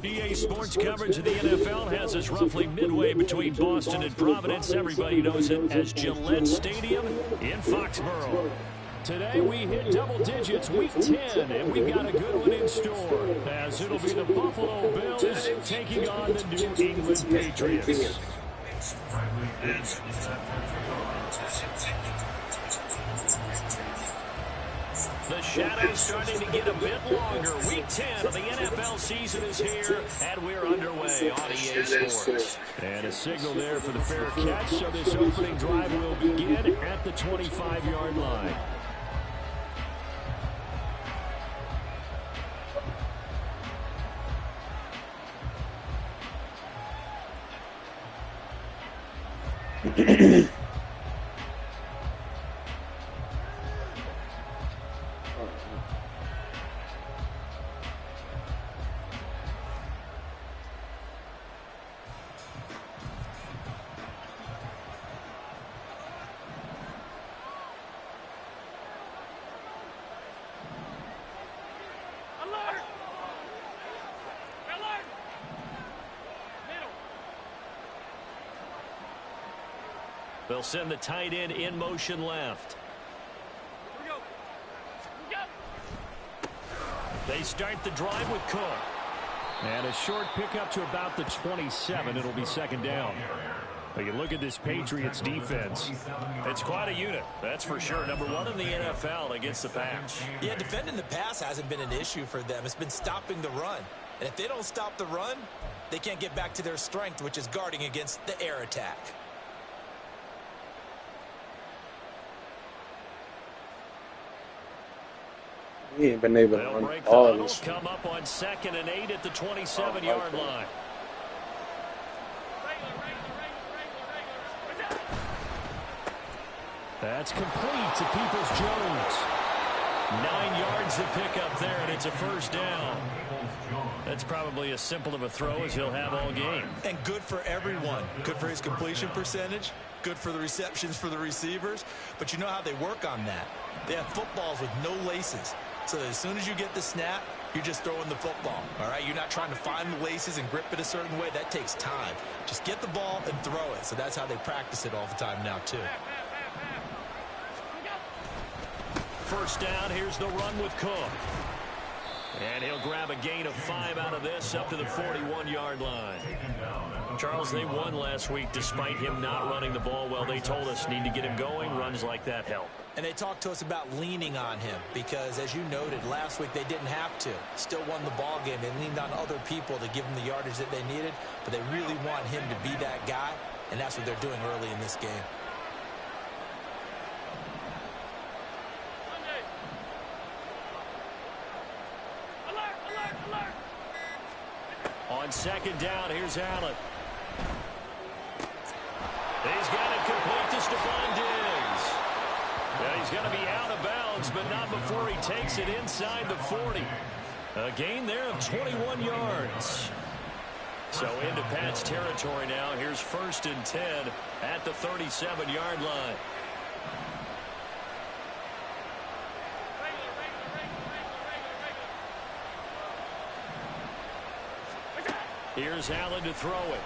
EA Sports coverage of the NFL has us roughly midway between Boston and Providence. Everybody knows it as Gillette Stadium in Foxborough. Today we hit double digits, week 10, and we've got a good one in store, as it'll be the Buffalo Bills taking on the New England Patriots. The shadow's starting to get a bit longer. Week 10 of the NFL season is here, and we're underway on EA Sports. And a signal there for the fair catch, so this opening drive will begin at the 25-yard line. They'll send the tight end in motion left. They start the drive with Cook. And a short pickup to about the 27. It'll be second down. But you look at this Patriots defense. It's quite a unit, that's for sure. Number one in the NFL against the pass. Yeah, defending the pass hasn't been an issue for them. It's been stopping the run. And if they don't stop the run, they can't get back to their strength, which is guarding against the air attack. He ain't been able to run break the all huddle, this. come up on 2nd and 8 at the 27-yard line. That's complete to Peoples-Jones. 9 yards to pick up there, and it's a first down. That's probably as simple of a throw as he'll have all game. And good for everyone. Good for his completion percentage. Good for the receptions for the receivers. But you know how they work on that. They have footballs with no laces. So that as soon as you get the snap, you're just throwing the football. All right? You're not trying to find the laces and grip it a certain way. That takes time. Just get the ball and throw it. So that's how they practice it all the time now, too. First down, here's the run with Cook. And he'll grab a gain of 5 out of this up to the 41-yard line. Charles, they won last week despite him not running the ball well. They told us need to get him going. Runs like that help. And they talked to us about leaning on him because, as you noted, last week they didn't have to. Still won the ball game. They leaned on other people to give them the yardage that they needed, but they really want him to be that guy, and that's what they're doing early in this game. On 2nd down, here's Allen. He's got it complete to Stephon Diggs. Now he's going to be out of bounds, but not before he takes it inside the 40. A gain there of 21 yards. So into Pat's territory now. Here's 1st and 10 at the 37-yard line. Here's Allen to throw it.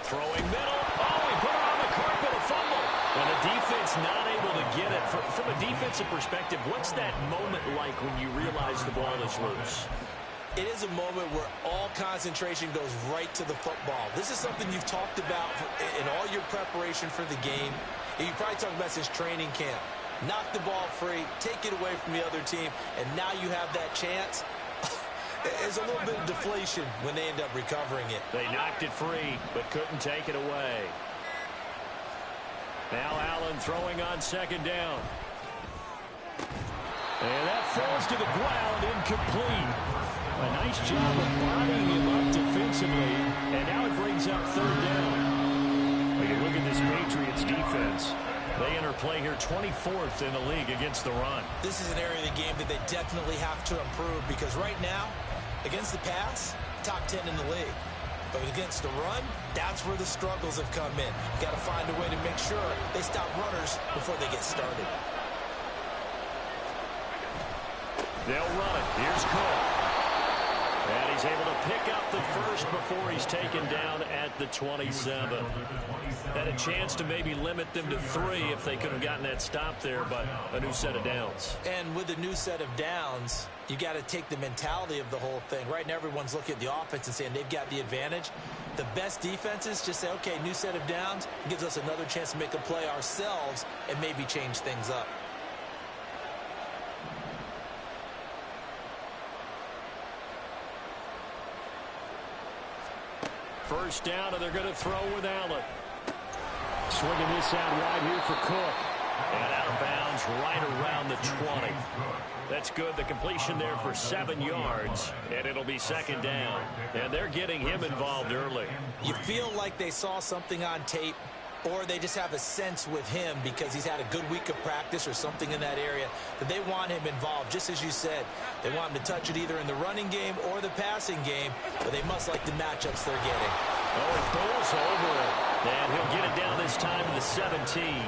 Throwing middle. Oh, he put it on the carpet, a fumble. And the defense not able to get it. From a defensive perspective, what's that moment like when you realize the ball is loose? It is a moment where all concentration goes right to the football. This is something you've talked about in all your preparation for the game. And you probably talked about since training camp. Knock the ball free, take it away from the other team, and now you have that chance. There's a little bit of deflation when they end up recovering it. They knocked it free, but couldn't take it away. Now Allen throwing on 2nd down. And that falls to the ground, incomplete. A nice job of bodying him up defensively, and now it brings up 3rd down. When you look at this Patriots defense, they enter play here 24th in the league against the run. This is an area of the game that they definitely have to improve because right now, against the pass, top 10 in the league. But against the run, that's where the struggles have come in. You've got to find a way to make sure they stop runners before they get started. They'll run it. Here's Cole. He's able to pick up the first before he's taken down at the 27. Had a chance to maybe limit them to 3 if they could have gotten that stop there, but a new set of downs. And with a new set of downs, you got to take the mentality of the whole thing. Right now, everyone's looking at the offense and saying they've got the advantage. The best defenses just say, okay, new set of downs. It gives us another chance to make a play ourselves and maybe change things up. First down, and they're going to throw with Allen. Swinging this out wide here for Cook. And out of bounds right around the 20. That's good. The completion there for 7 yards. And it'll be second down. And they're getting him involved early. You feel like they saw something on tape, or they just have a sense with him because he's had a good week of practice or something in that area that they want him involved. Just as you said, they want him to touch it either in the running game or the passing game, but they must like the matchups they're getting. Oh, it goes over it. And he'll get it down this time to the 17.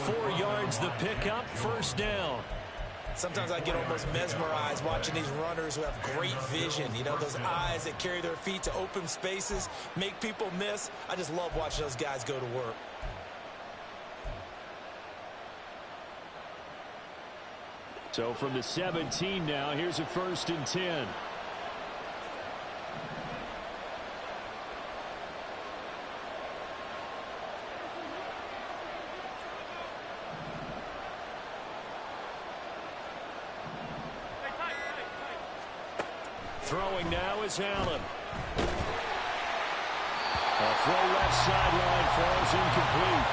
4 yards the pickup, first down. Sometimes I get almost mesmerized watching these runners who have great vision. You know, those eyes that carry their feet to open spaces, make people miss. I just love watching those guys go to work. So from the 17 now, here's a 1st and 10. Throwing now is Allen. A throw left sideline falls incomplete.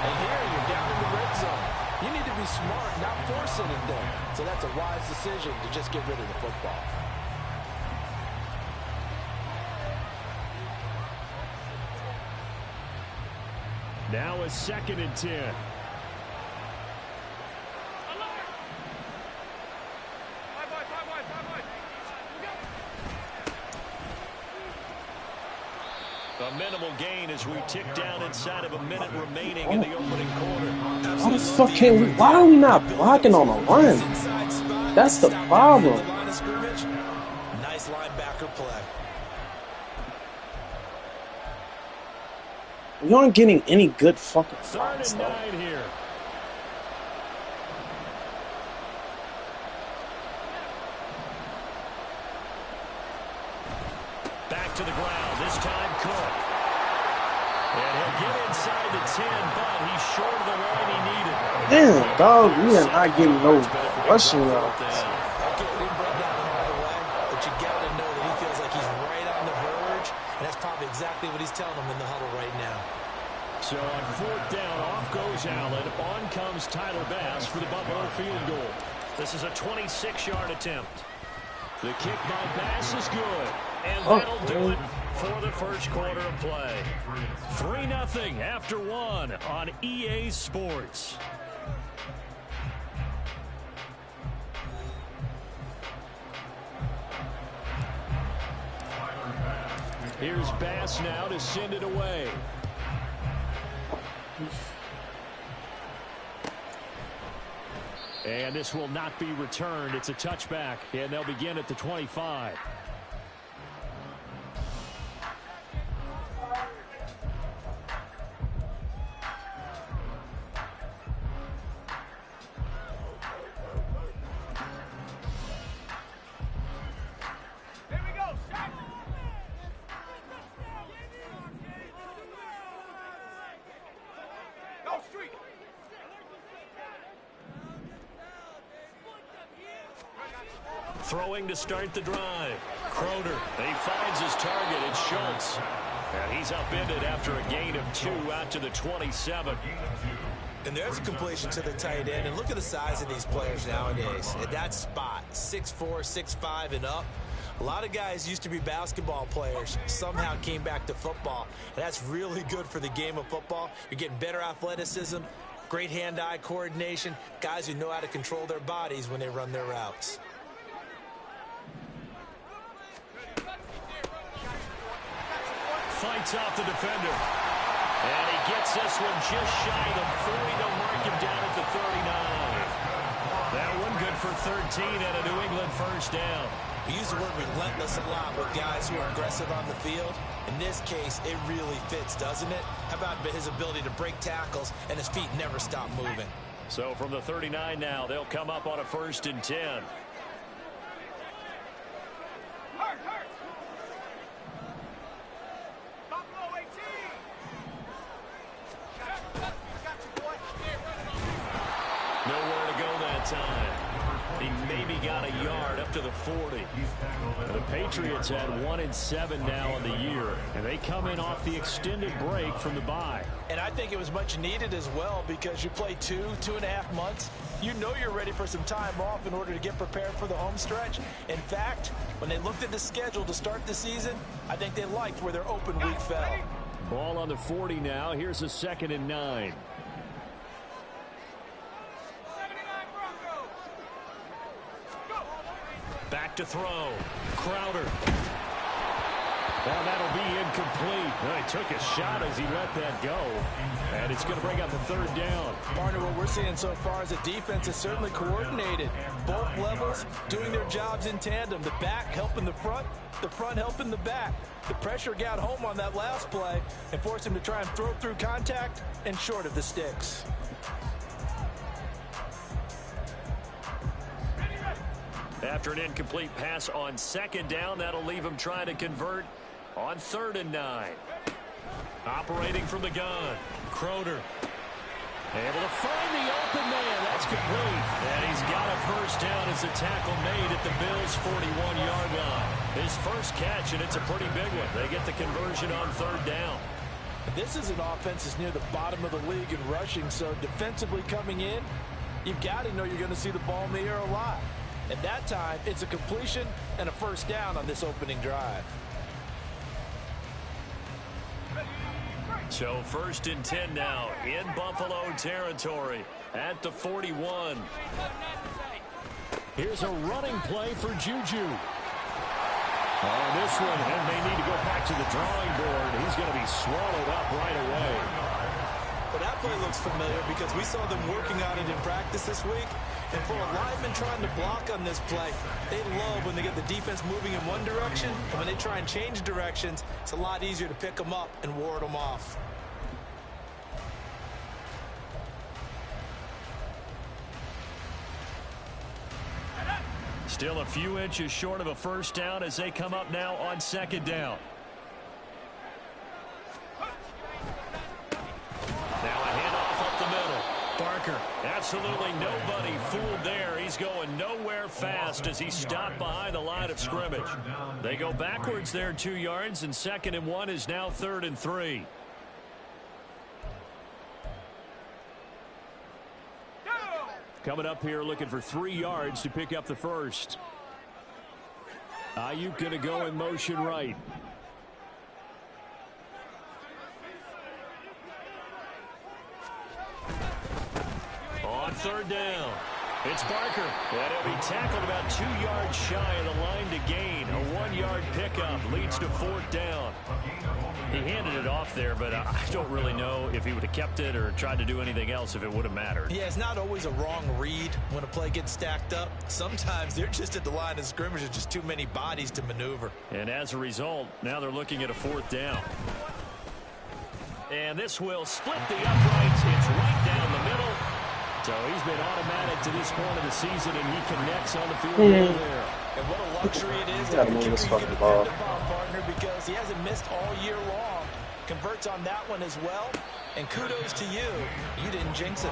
And here you're down in the red zone. You need to be smart, not force anything. So that's a wise decision to just get rid of the football. Now a 2nd and 10. A minimal gain as we tick down inside of a minute remaining in the opening quarter. Why the fuck can't we? Why are we not blocking on a run? That's the problem. Nice linebacker play. We aren't getting any good fucking 3rd blocks, and 9 here. Back to the ground. This time Cook. And he'll get inside the 10, but he's short of the line he needed. Damn, dog, we are not getting no rushing yards. Okay, we didn't break that one all the way, but you got to know that he feels like he's right on the verge, and that's probably exactly what he's telling them in the huddle right now. So on 4th down, off goes Allen. On comes Tyler Bass for the Buffalo field goal. This is a 26-yard attempt. The kick by Bass is good. And that'll do it for the first quarter of play. 3-0 after 1 on EA Sports. Here's Bass now to send it away. And this will not be returned. It's a touchback, and they'll begin at the 25. Throwing to start the drive. Croder. He finds his target. It's Schultz. And he's upended after a gain of 2 out to the 27. And there's a completion to the tight end. And look at the size of these players nowadays. At that spot, 6'4", 6'5", and up. A lot of guys used to be basketball players, somehow came back to football. And that's really good for the game of football. You're getting better athleticism, great hand-eye coordination, guys who know how to control their bodies when they run their routes. Fights off the defender. And he gets this one just shy of the 40 to mark him down at the 39. That one good for 13 and a New England first down. We use the word relentless a lot with guys who are aggressive on the field. In this case, it really fits, doesn't it? How about his ability to break tackles and his feet never stop moving? So from the 39 now, they'll come up on a 1st and 10. Nowhere to go that time. He maybe got a yard up to the 40. The Patriots had 1-7 now in the year, and they come in off the extended break from the bye. And I think it was much needed as well, because you play 2.5 months. You know you're ready for some time off in order to get prepared for the home stretch. In fact, when they looked at the schedule to start the season, I think they liked where their open week fell. Ball on the 40 now. Here's a 2nd and 9. Back to throw. Crowder. Well, that'll be incomplete. Well, he took a shot as he let that go. And it's going to bring up the 3rd down. Partner, what we're seeing so far is the defense is certainly coordinated. Both levels doing their jobs in tandem. The back helping the front helping the back. The pressure got home on that last play and forced him to try and throw through contact and short of the sticks. After an incomplete pass on 2nd down, that'll leave him trying to convert on 3rd and 9. Operating from the gun, Crowder. Able to find the open man. That's complete. And he's got a 1st down as a tackle made at the Bills' 41-yard line. His first catch, and it's a pretty big one. They get the conversion on 3rd down. This is an offense that's near the bottom of the league in rushing, so defensively coming in, you've got to know you're going to see the ball in the air a lot. At that time, it's a completion and a 1st down on this opening drive. So 1st and 10 now in Buffalo territory at the 41. Here's a running play for Juju. On this one, and may need to go back to the drawing board. He's going to be swallowed up right away. Well, that play looks familiar because we saw them working on it in practice this week. And for a lineman trying to block on this play, they love when they get the defense moving in one direction. And when they try and change directions, it's a lot easier to pick them up and ward them off. Still a few inches short of a 1st down as they come up now on 2nd down. Now a handoff up the middle. Barker, absolutely nobody fooled there. He's going nowhere fast as he stopped behind the line of scrimmage. They go backwards there 2 yards, and 2nd and 1 is now 3rd and 3. Coming up here looking for 3 yards to pick up the 1st. Ayuk going to go in motion right. On 3rd down, it's Barker. And he'll be tackled about 2 yards shy of the line to gain. A 1-yard pickup leads to 4th down. He handed it off there, but I don't really know if he would have kept it or tried to do anything else if it would have mattered. Yeah, it's not always a wrong read when a play gets stacked up. Sometimes they're just at the line of scrimmage. There's just too many bodies to maneuver. And as a result, now they're looking at a 4th down. And this will split the uprights. It's right down the middle. So he's been automatic to this point of the season, and he connects on the field goal there. And what a luxury it is to have a kicker you can depend upon, partner, because he hasn't missed all year long. Converts on that one as well. And kudos to you. You didn't jinx it.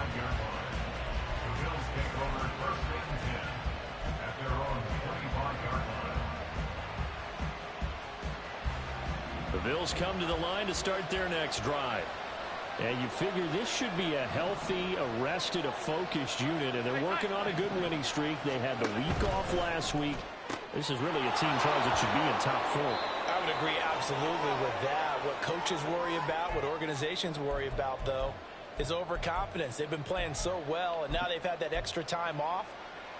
The Bills come to the line to start their next drive. And you figure this should be a healthy, arrested, a focused unit, and they're working on a good winning streak. They had the week off last week. This is really a team, Charles, that should be in top form. I would agree absolutely with that. What coaches worry about, what organizations worry about, though, is overconfidence. They've been playing so well, and now they've had that extra time off.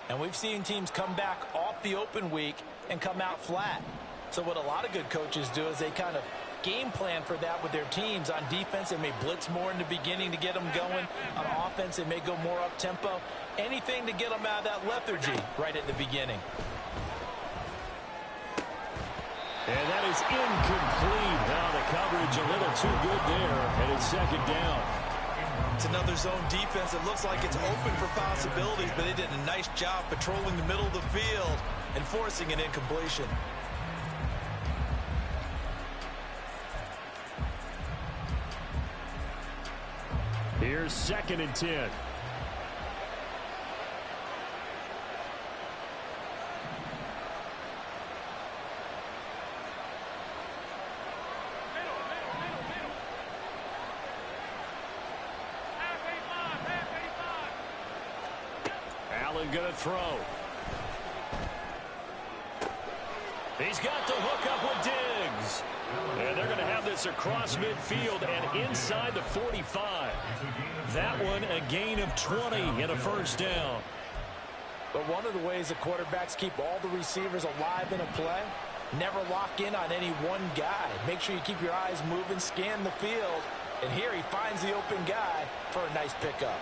And we've seen teams come back off the open week and come out flat. So what a lot of good coaches do is they kind of game plan for that with their teams. On defense, they may blitz more in the beginning to get them going. On offense, they may go more up-tempo. Anything to get them out of that lethargy right at the beginning. And that is incomplete. Now the coverage a little too good there, and it's second down. It's another zone defense. It looks like it's open for possibilities, but they did a nice job patrolling the middle of the field and forcing an incompletion. Here's 2nd and 10. Allen going to throw. He's got the hook up with Diggs. And they're going to have this across midfield and inside the 45. That one a gain of 20 and a first down. But one of the ways the quarterbacks keep all the receivers alive in a play, never lock in on any one guy. Make sure you keep your eyes moving, scan the field. And here he finds the open guy for a nice pickup.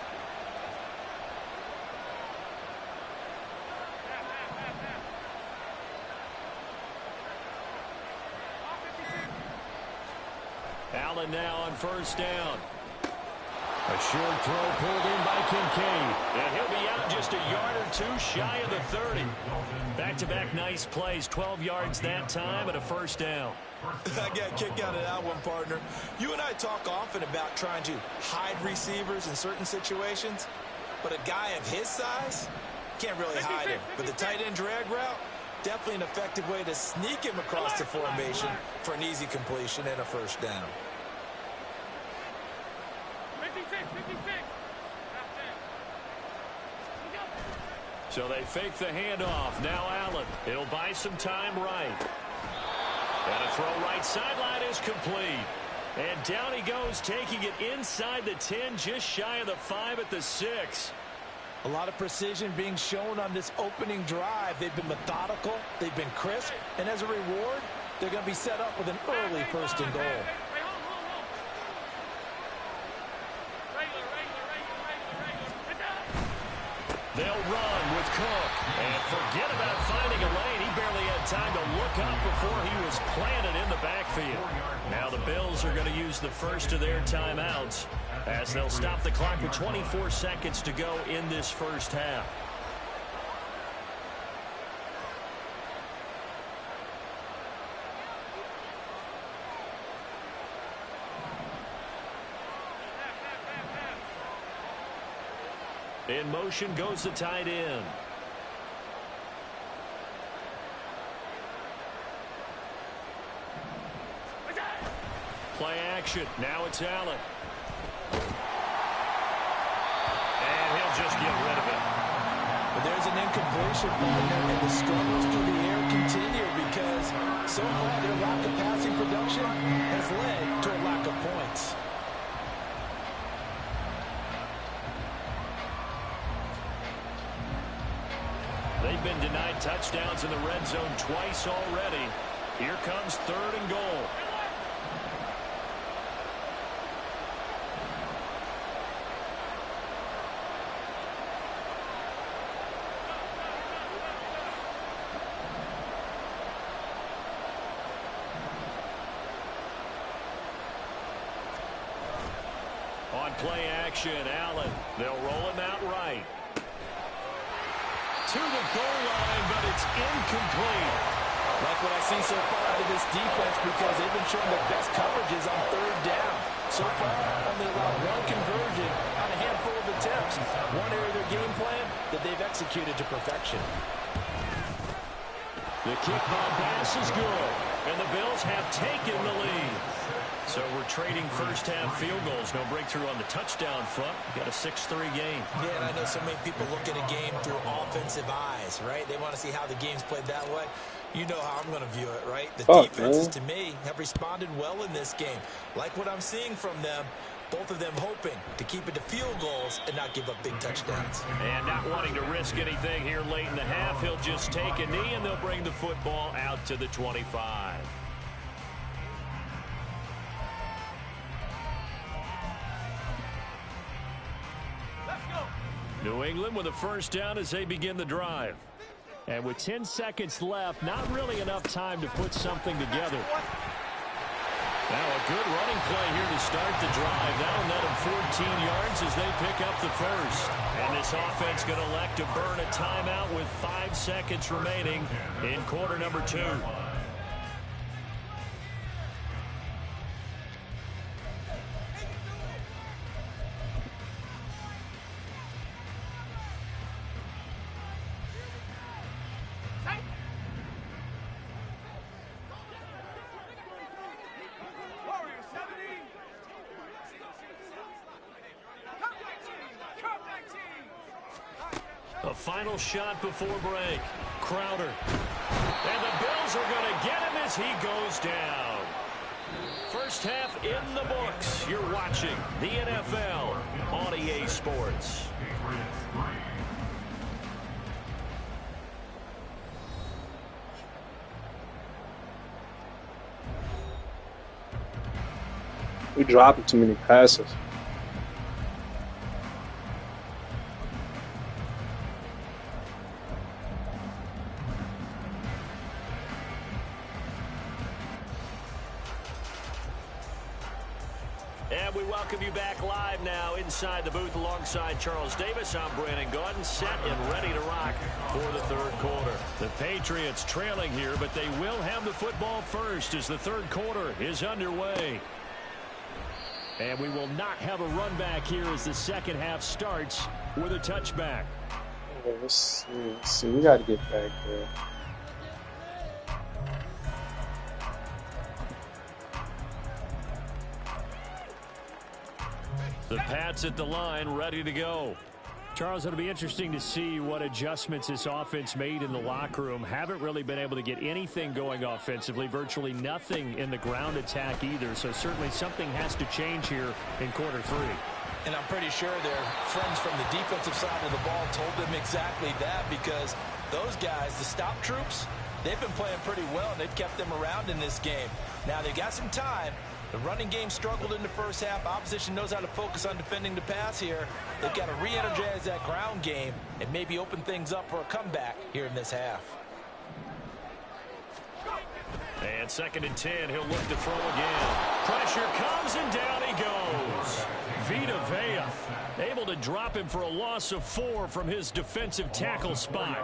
Allen now on first down. A short throw pulled in by Kincaid. And he'll be out just a yard or two shy of the 30. Back-to-back nice plays. 12 yards that time and a first down. I got a kick out of that one, partner. You and I talk often about trying to hide receivers in certain situations. But a guy of his size can't really hide him. But the tight end drag route, definitely an effective way to sneak him across the formation for an easy completion and a first down. So they fake the handoff. Now Allen. It'll buy some time right. And a throw right sideline is complete. And down he goes, taking it inside the 10, just shy of the 5 at the 6. A lot of precision being shown on this opening drive. They've been methodical. They've been crisp. And as a reward, they're going to be set up with an early first and goal. They'll run with Cook. And forget about finding a lane. He barely had time to look up before he was planted in the backfield. Now the Bills are going to use the first of their timeouts as they'll stop the clock with 24 seconds to go in this first half. In motion goes the tight end. Play action. Now it's Allen. And he'll just get rid of it. But there's an incompletion, partner, and the struggles through the air continue because so far their lack of passing production has led to a lack of points. They've been denied touchdowns in the red zone twice already. Here comes 3rd and goal. On play action, Allen. They'll roll him out right. To the goal line, but it's incomplete. Like what I see so far out of this defense because they've been showing the best coverages on 3rd down. So far, only allowed one conversion on a handful of attempts. One area of their game plan that they've executed to perfection. The kickball pass is good, and the Bills have taken the lead. So we're trading first-half field goals. No breakthrough on the touchdown front. Got a 6-3 game. Yeah, and I know so many people look at a game through offensive eyes, right? They want to see how the game's played that way. You know how I'm going to view it, right? The defenses, to me, have responded well in this game. Like what I'm seeing from them, both of them hoping to keep it to field goals and not give up big touchdowns. And not wanting to risk anything here late in the half, he'll just take a knee, and they'll bring the football out to the 25. New England with a first down as they begin the drive. And with 10 seconds left, not really enough time to put something together. Now a good running play here to start the drive. That'll net them 14 yards as they pick up the first. And this offense going to elect to burn a timeout with 5 seconds remaining in quarter number 2. A final shot before break. Crowder. And the Bills are going to get him as he goes down. First half in the books. You're watching the NFL on EA Sports. We dropping too many passes. And we welcome you back live now inside the booth alongside Charles Davis. I'm Brandon Gaudin, set and ready to rock for the third quarter. The Patriots trailing here, but they will have the football first as the third quarter is underway. And we will not have a run back here as the second half starts with a touchback. Let's see. We got to get back there. The Pats at the line, ready to go. Charles, it'll be interesting to see what adjustments this offense made in the locker room. Haven't really been able to get anything going offensively, virtually nothing in the ground attack either. So certainly something has to change here in quarter 3. And I'm pretty sure their friends from the defensive side of the ball told them exactly that, because those guys, the stop troops, they've been playing pretty well, and they've kept them around in this game. Now, they've got some time. The running game struggled in the first half. Opposition knows how to focus on defending the pass here. They've got to re-energize that ground game and maybe open things up for a comeback here in this half. And 2nd and 10, he'll look to throw again. Pressure comes and down he goes. Vita Vea able to drop him for a loss of 4 from his defensive tackle spot.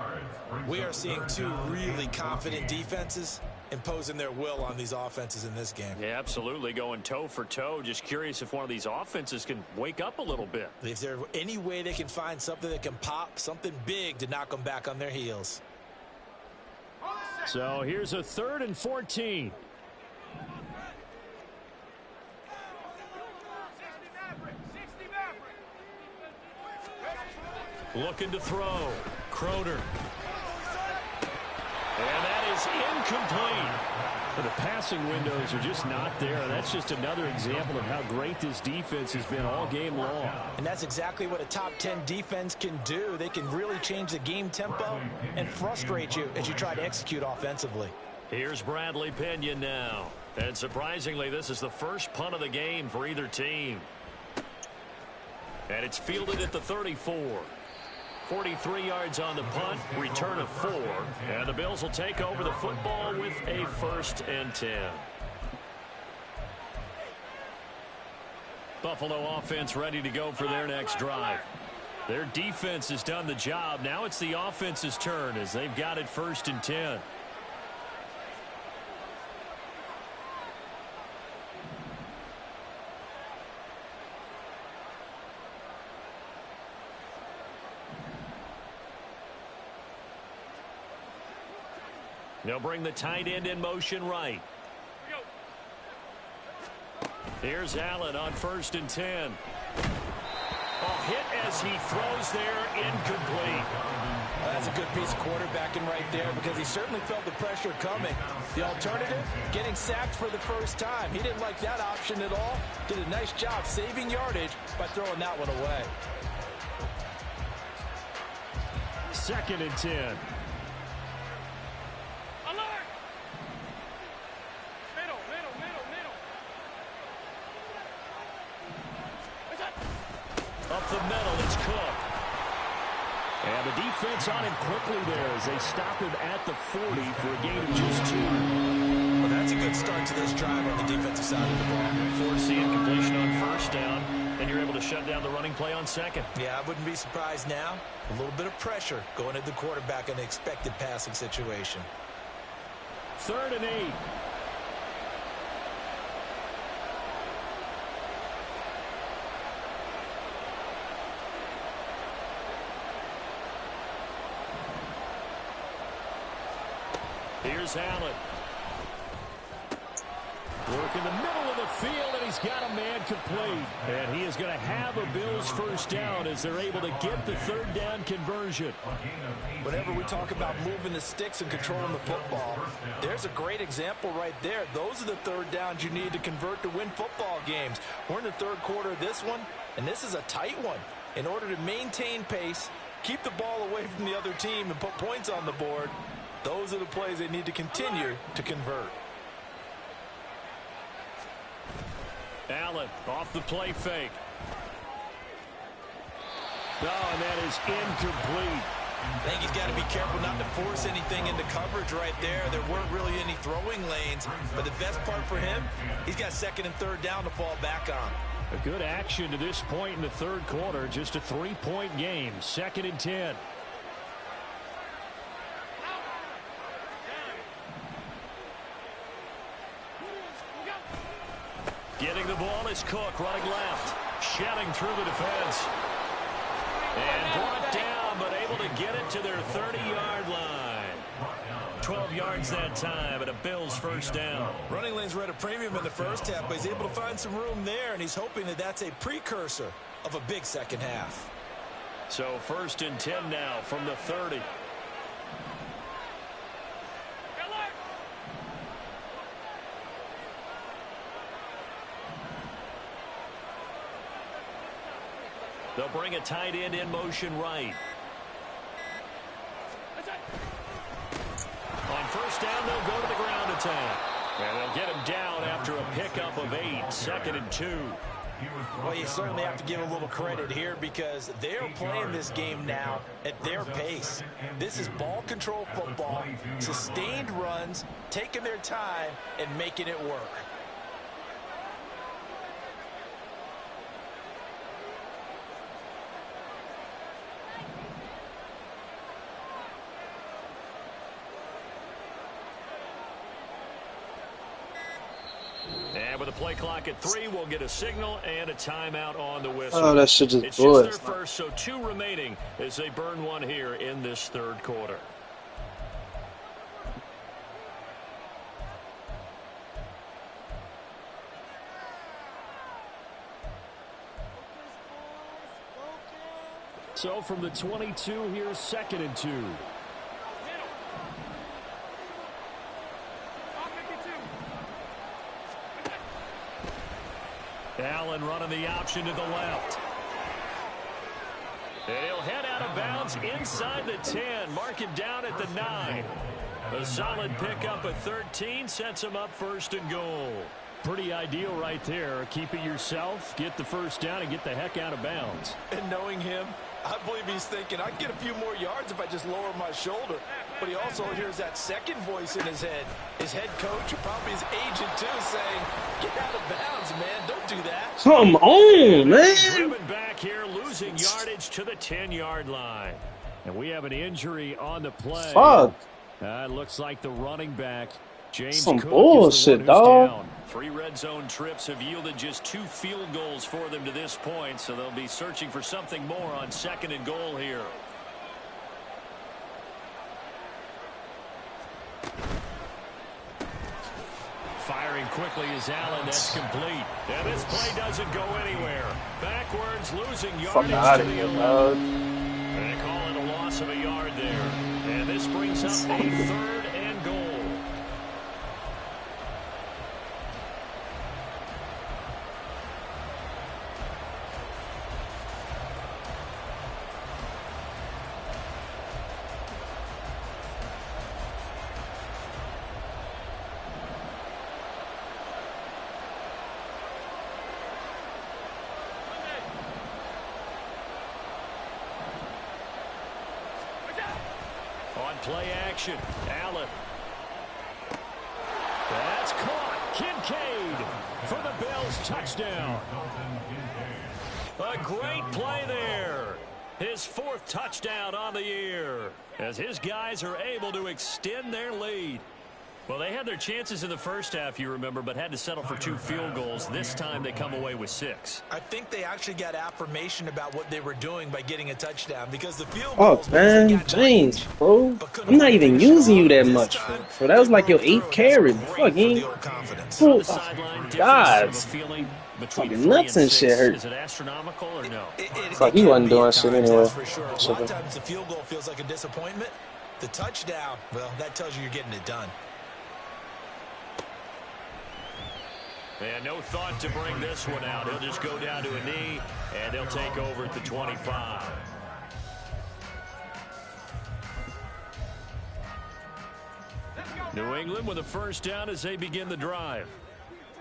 We are seeing 2 really confident defenses imposing their will on these offenses in this game. Yeah, absolutely, going toe for toe. Just curious if one of these offenses can wake up a little bit. Is there any way they can find something that can pop, something big to knock them back on their heels? So here's a 3rd and 14. Looking to throw. Crowder. And that is incomplete. But the passing windows are just not there. That's just another example of how great this defense has been all game long. And that's exactly what a top 10 defense can do. They can really change the game tempo and frustrate you as you try to execute offensively. Here's Bradley Pinion now. And surprisingly, this is the first punt of the game for either team. And it's fielded at the 34. 43 yards on the punt, return of 4, and the Bills will take over the football with a 1st and 10. Buffalo offense ready to go for their next drive. Their defense has done the job. Now it's the offense's turn as they've got it 1st and 10. They'll bring the tight end in motion right. Here's Allen on 1st and 10. Hit as he throws there, incomplete. That's a good piece of quarterbacking right there, because he certainly felt the pressure coming. The alternative, getting sacked for the first time. He didn't like that option at all. Did a nice job saving yardage by throwing that one away. 2nd and 10. Up the middle, it's Cook. And the defense on him quickly there as they stop him at the 40 for a gain of just 2. Well, that's a good start to this drive on the defensive side of the ball. Force the incompletion on first down, and you're able to shut down the running play on second. Yeah, I wouldn't be surprised now. A little bit of pressure going at the quarterback in an expected passing situation. 3rd and 8. Here's Allen. Work in the middle of the field, and he's got a man complete. And he is going to have a Bills first down as they're able to get the 3rd down conversion. Whenever we talk about moving the sticks and controlling the football, there's a great example right there. Those are the 3rd downs you need to convert to win football games. We're in the 3rd quarter of this one, and this is a tight one. In order to maintain pace, keep the ball away from the other team, and put points on the board, those are the plays they need to continue to convert. Allen off the play fake. Oh, and that is incomplete. I think he's got to be careful not to force anything into coverage right there. There weren't really any throwing lanes, but the best part for him, he's got 2nd and 3rd down to fall back on. A good action to this point in the 3rd quarter. Just a 3-point game. 2nd and 10. Getting the ball is Cook, running left. Shedding through the defense. And brought down, but able to get it to their 30-yard line. 12 yards that time, and a Bills first down. Running lanes were at a premium in the first half, but he's able to find some room there, and he's hoping that that's a precursor of a big second half. So 1st and 10 now from the 30. They'll bring a tight end in motion right. On first down, they'll go to the ground attack. And they'll get him down after a pickup of 8. 2nd and 2. Well, you certainly have to give a little credit here because they're playing this game now at their pace. This is ball control football, sustained runs, taking their time, and making it work. And with a play clock at 3, we'll get a signal and a timeout on the whistle. Oh, that shit just It's blew just it. their first, so 2 remaining as they burn one here in this 3rd quarter. So from the 22, here's 2nd and 2. Allen running the option to the left. And he'll head out of bounds inside the 10. Mark him down at the 9. A solid pickup at 13 sets him up 1st and goal. Pretty ideal right there. Keep it yourself, get the first down, and get the heck out of bounds. And knowing him, I believe he's thinking, I can get a few more yards if I just lower my shoulder. But he also hears that second voice in his head. His head coach, or probably his agent too, saying, get out of bounds, man. Don't do that. Come on, man. Driven back here, losing yardage to the 10-yard line. And we have an injury on the play. Fuck. It looks like the running back, James Some Cook, bullshit, is the one who's dog. down. 3 red zone trips have yielded just 2 field goals for them to this point, so they'll be searching for something more on 2nd and goal here. Firing quickly is Allen. That's complete. And this play doesn't go anywhere. Backwards, losing Fuck yardage out to of the here, 11. dog. They call it a loss of a yard there. And this brings up a 3rd and goal. play action. Allen. That's caught. Kincaid for the Bills touchdown. A great play there. His 4th touchdown on the year as his guys are able to extend their lead. Well, they had their chances in the first half, you remember, but had to settle for 2 field goals. This time they come away with 6. I think they actually got affirmation about what they were doing by getting a touchdown because the field Oh, goals man, James, bro. I'm not even using you that much, bro. So that was like your 8th carry. Fuck, you ain't. Oh, God. Fucking nuts and shit hurt. Is it astronomical or no? Fuck, he wasn't doing shit anyway. For sure. A lot of times the field goal feels like a disappointment. The touchdown, well, that tells you you're getting it done. And no thought to bring this one out. He'll just go down to a knee, and they'll take over at the 25. New England with a first down as they begin the drive.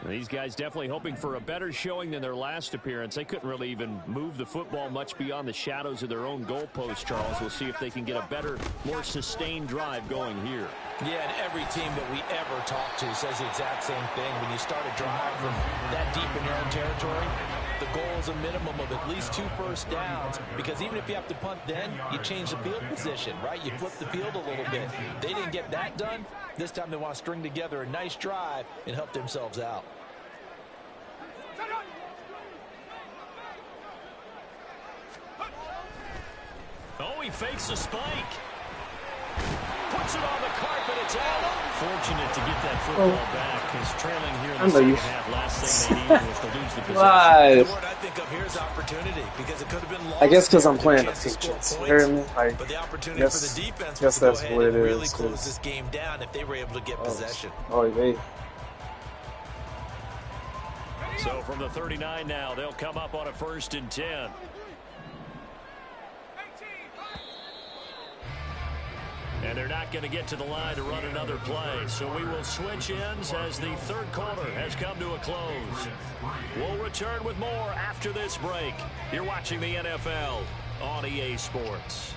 These guys definitely hoping for a better showing than their last appearance. They couldn't really even move the football much beyond the shadows of their own goalpost, Charles. We'll see if they can get a better, more sustained drive going here. Yeah, and every team that we ever talk to says the exact same thing. When you start a drive from that deep in your own territory, the goal is a minimum of at least 2 first downs, because even if you have to punt then, you change the field position, right? You flip the field a little bit. They didn't get that done. This time they want to string together a nice drive and help themselves out. Oh, he fakes a spike. Puts it on the carpet. It's Allen. Fortunate to get that football back, because trailing here in the second half, last thing they needed was to lose the possession. The word I think of here is opportunity, because it could have been lost. I guess because I'm playing the Patriots. You hear me? Like, but the opportunity yes, for the defense yes, was that's to go what ahead it and really is. close this game down if they were able to get possession. Oh, they. So from the 39 now, they'll come up on a 1st and 10. And they're not going to get to the line to run another play. So we will switch ends as the 3rd quarter has come to a close. We'll return with more after this break. You're watching the NFL on EA Sports.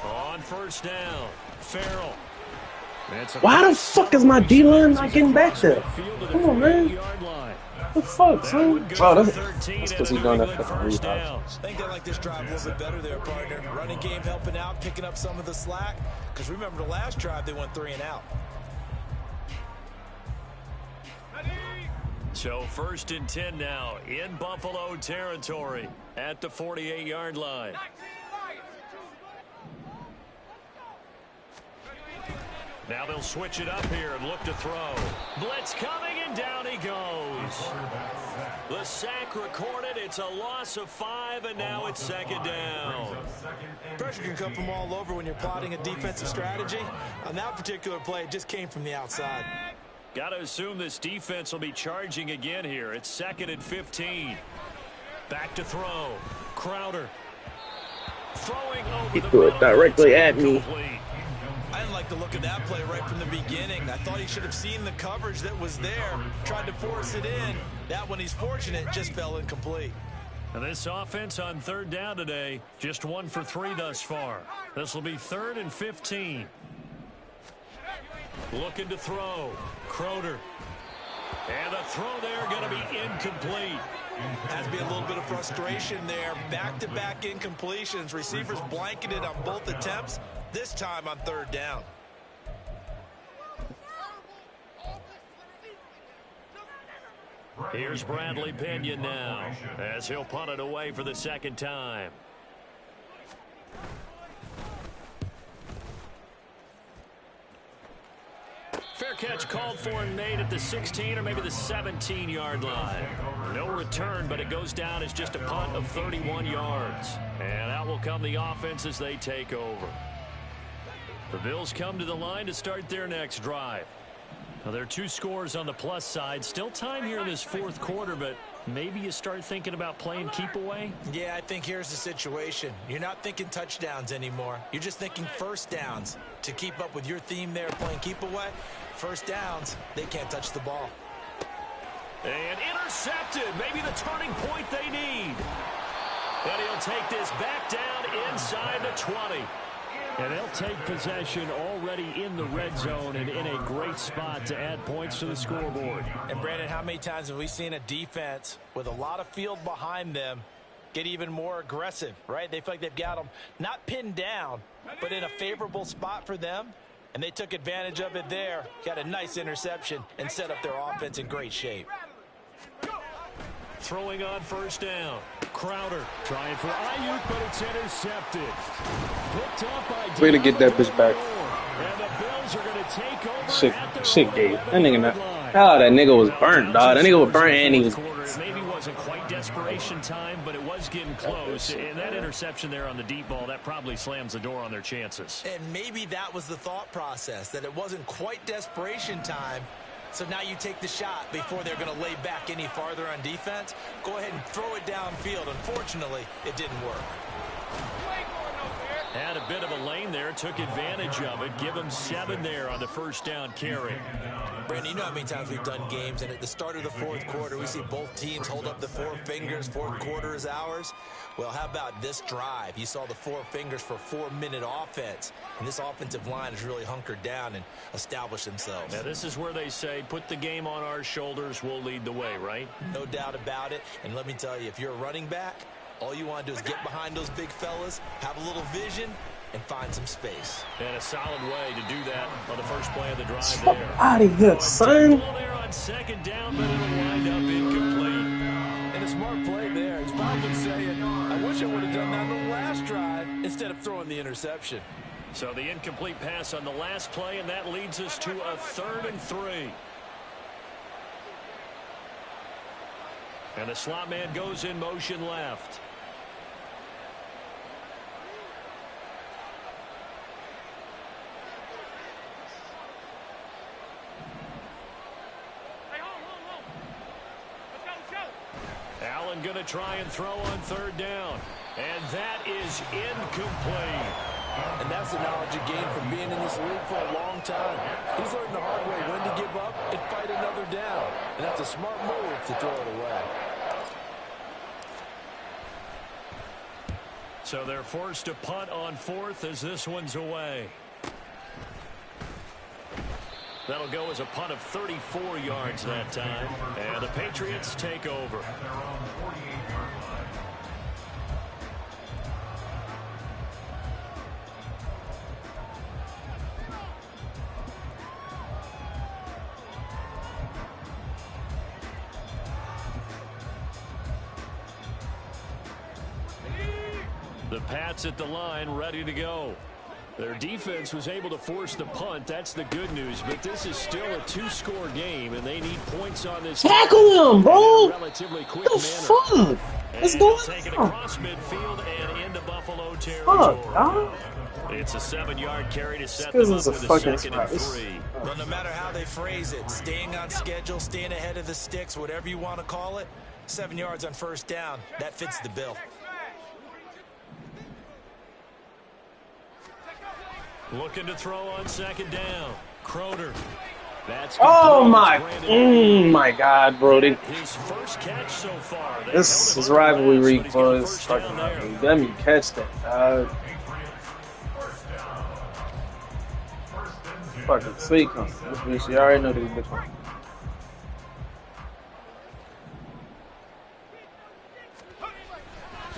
On 1st down, Farrell. Why the fuck is my D-line not getting back there? Come on, man. What the fuck, son? Oh, that's because he's doing that fucking rebound. I think they like this drive a little bit better there, partner. Running game helping out, picking up some of the slack. Because remember the last drive, they went 3 and out. So 1st and 10 now in Buffalo territory at the 48-yard line. Now they'll switch it up here and look to throw. Blitz coming, and down he goes. The sack recorded. It's a loss of 5, and now it's 2nd down. Pressure can come from all over when you're plotting a defensive strategy. On that particular play, it just came from the outside. Got to assume this defense will be charging again here. It's 2nd and 15. Back to throw. Crowder. Throwing over He threw it directly at me. I didn't like the look of that play right from the beginning. I thought he should have seen the coverage that was there, tried to force it in. That one, he's fortunate, just fell incomplete. And this offense on 3rd down today, just 1 for 3 thus far. This will be 3rd and 15. Looking to throw. Crowder. And the throw there going to be incomplete. Has to be a little bit of frustration there. Back-to-back incompletions. Receivers blanketed on both attempts, this time on 3rd down. Here's Bradley Pinion now as he'll punt it away for the 2nd time. Fair catch called for and made at the 16 or maybe the 17-yard line. No return, but it goes down as just a punt of 31 yards. And out will come the offense as they take over. The Bills come to the line to start their next drive. Now, there are 2 scores on the plus side. Still time here in this 4th quarter, but maybe you start thinking about playing keep away? Yeah, I think here's the situation. You're not thinking touchdowns anymore. You're just thinking first downs. To keep up with your theme there playing keep away, first downs, they can't touch the ball. And intercepted. Maybe the turning point they need. And he'll take this back down inside the 20. And they'll take possession already in the red zone and in a great spot to add points to the scoreboard. And, Brandon, how many times have we seen a defense with a lot of field behind them get even more aggressive, right? They feel like they've got them not pinned down, but in a favorable spot for them. And they took advantage of it there. Got a nice interception and set up their offense in great shape. Throwing on first down. Crowder trying for Ayuk, but it's intercepted. Picked up by way to get that bitch back. And the Bills are going to take over. Shit, Gabe. That nigga not. Oh, that nigga was burnt, dog. That nigga was burnt and he was. Maybe wasn't quite desperation time, but it was getting close. And that interception there on the deep ball, that probably slams the door on their chances. And maybe that was the thought process, that it wasn't quite desperation time. So now you take the shot before they're going to lay back any farther on defense. Go ahead and throw it downfield. Unfortunately, it didn't work. Had a bit of a lane there, took advantage of it. Give him 7 there on the first down carry. Brandon, you know how many times we've done games, and at the start of the fourth quarter, we see both teams hold up the 4 fingers. Fourth quarter is ours. Well, how about this drive? You saw the 4 fingers for 4-minute offense, and this offensive line has really hunkered down and established themselves. Now, this is where they say, put the game on our shoulders, we'll lead the way, right? No doubt about it, and let me tell you, if you're a running back, all you want to do is get behind those big fellas, have a little vision, and find some space. And a solid way to do that on the first play of the drive there. Out of here, son. There on second down, but it'll wind up incomplete. And a smart play there. He's probably saying, I wish I would have done that on the last drive instead of throwing the interception. So the incomplete pass on the last play, and that leads us to a 3rd and 3. And the slot man goes in motion left. Allen going to try and throw on 3rd down. And that is incomplete. And that's the knowledge he gained from being in this league for a long time. He's learned the hard way when to give up and fight another down. And that's a smart move to throw it away. So they're forced to punt on 4th as this one's away. That'll go as a punt of 34 yards that time. And the Patriots take over. The Pats at the line, ready to go. Their defense was able to force the punt. That's the good news. But this is still a 2-score game, and they need points on this. Tackle him, bro! Relatively quick What the fuck? What's going on? Taking across midfield and into Buffalo territory. It's a 7-yard carry to set them up with a 2nd and 3. Well, no matter how they phrase it, staying on schedule, staying ahead of the sticks, whatever you want to call it, 7 yards on first down, that fits the bill. Looking to throw on 2nd down. Crowder. That's my God, bro. His first catch so far. This is rivalry week, bro. It's fucking rivalry. Let me catch that, dog. Fucking sweet come. This bitch, you already know this bitch one.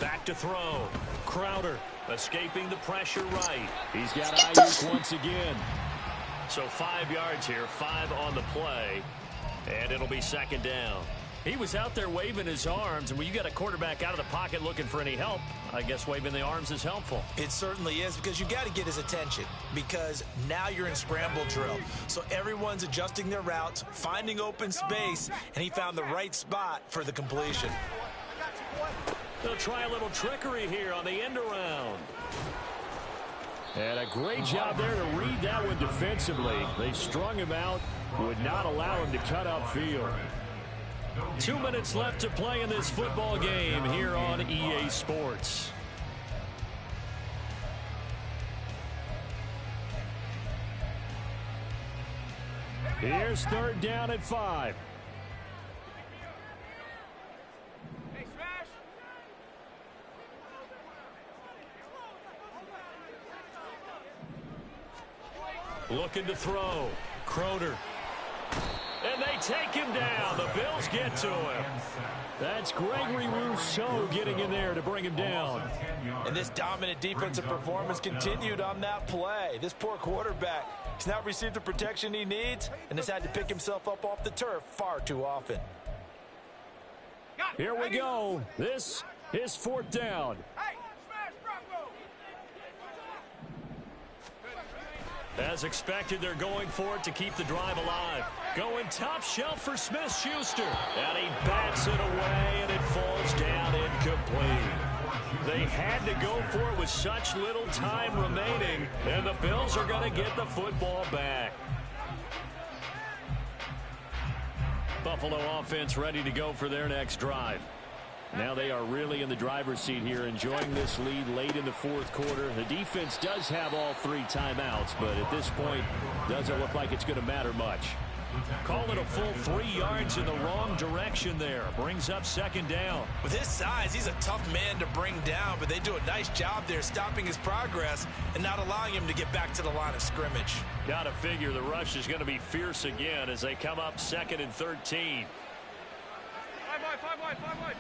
Back to throw. Crowder escaping the pressure right. He's got Ayuk once again. So 5 yards here, 5 on the play, and it'll be 2nd down. He was out there waving his arms, and when you got a quarterback out of the pocket looking for any help, I guess waving the arms is helpful. It certainly is, because you got to get his attention, because now you're in scramble drill. So everyone's adjusting their routes, finding open space, and he found the right spot for the completion. They'll try a little trickery here on the end around. And a great job there to read that one defensively. They strung him out, would not allow him to cut upfield. 2 minutes left to play in this football game here on EA Sports. Here's 3rd down at 5. Looking to throw. Croner. And they take him down. The Bills get to him. That's Gregory Rousseau getting in there to bring him down. And this dominant defensive performance continued on that play. This poor quarterback, he's not received the protection he needs and has had to pick himself up off the turf far too often. Here we go. This is 4th down. As expected, they're going for it to keep the drive alive. Going top shelf for Smith-Schuster. And he bats it away, and it falls down incomplete. They had to go for it with such little time remaining, and the Bills are going to get the football back. Buffalo offense ready to go for their next drive. Now they are really in the driver's seat here, enjoying this lead late in the 4th quarter. The defense does have all 3 timeouts, but at this point, doesn't look like it's going to matter much. Call it a full 3 yards in the wrong direction there. Brings up 2nd down. With his size, he's a tough man to bring down, but they do a nice job there stopping his progress and not allowing him to get back to the line of scrimmage. Got to figure the rush is going to be fierce again as they come up 2nd and 13. 5 wide.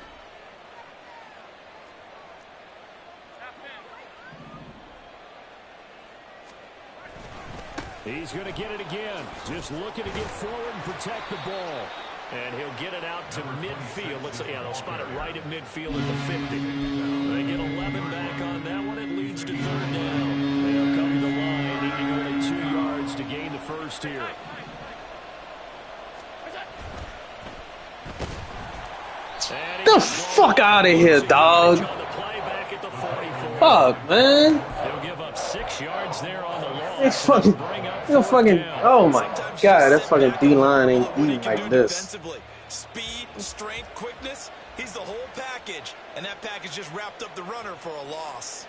He's going to get it again. Just looking to get forward and protect the ball. And he'll get it out to midfield. They'll spot it right at midfield at the 50. They get 11 back on that one. It leads to 3rd down. They'll come to the line, needing only 2 yards to gain the first here. The fuck out of here, dog. Fuck, man. They'll give up 6 yards there on the loss. It's fucking, oh my god, that fucking D-line ain't eating like this. Speed, strength, quickness, he's the whole package. And that package just wrapped up the runner for a loss.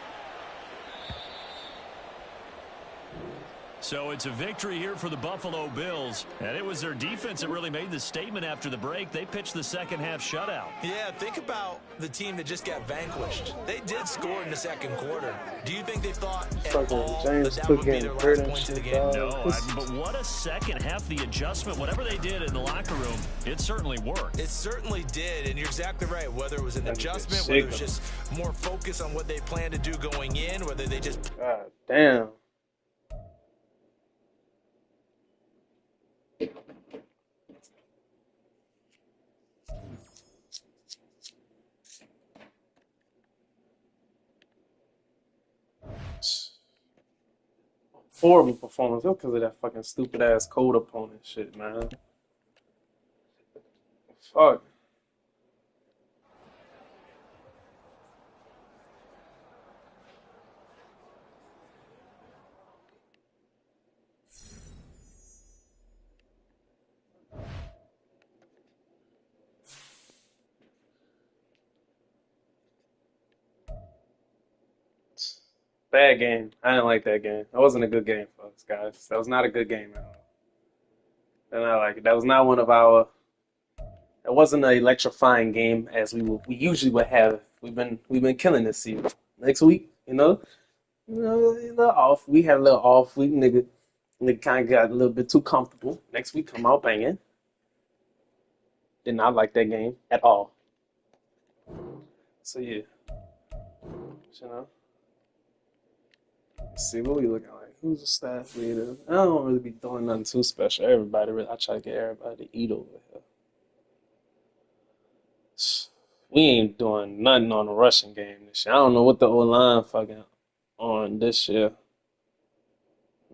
So it's a victory here for the Buffalo Bills. And it was their defense that really made the statement after the break. They pitched the 2nd half shutout. Yeah, think about the team that just got vanquished. They did score in the 2nd quarter. Do you think they thought at all that would be their last point of the game? No, but what a 2nd half. The adjustment, whatever they did in the locker room, it certainly worked. It certainly did, and you're exactly right. Whether it was an adjustment, whether it was just more focus on what they planned to do going in, whether they just... God damn. Horrible performance because of that fucking stupid ass cold opponent shit, man. Fuck. Bad game. I didn't like that game. That wasn't a good game for us, guys. That was not a good game at all. And I like it. That was not one of our. It wasn't an electrifying game as we usually would have. We've been killing this season. Next week, a little off. We had a little off week, nigga. Nigga kind of got a little bit too comfortable. Next week, come out banging. Did not like that game at all. So yeah, Let's see what we looking like. Who's the staff leader? I don't really be doing nothing too special. I try to get everybody to eat over here. We ain't doing nothing on the rushing game this year. I don't know what the O-line fucking on this year.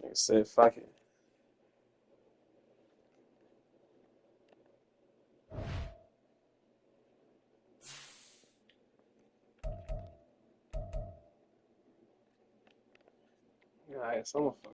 Like I said, fuck it. Alright, so I'm gonna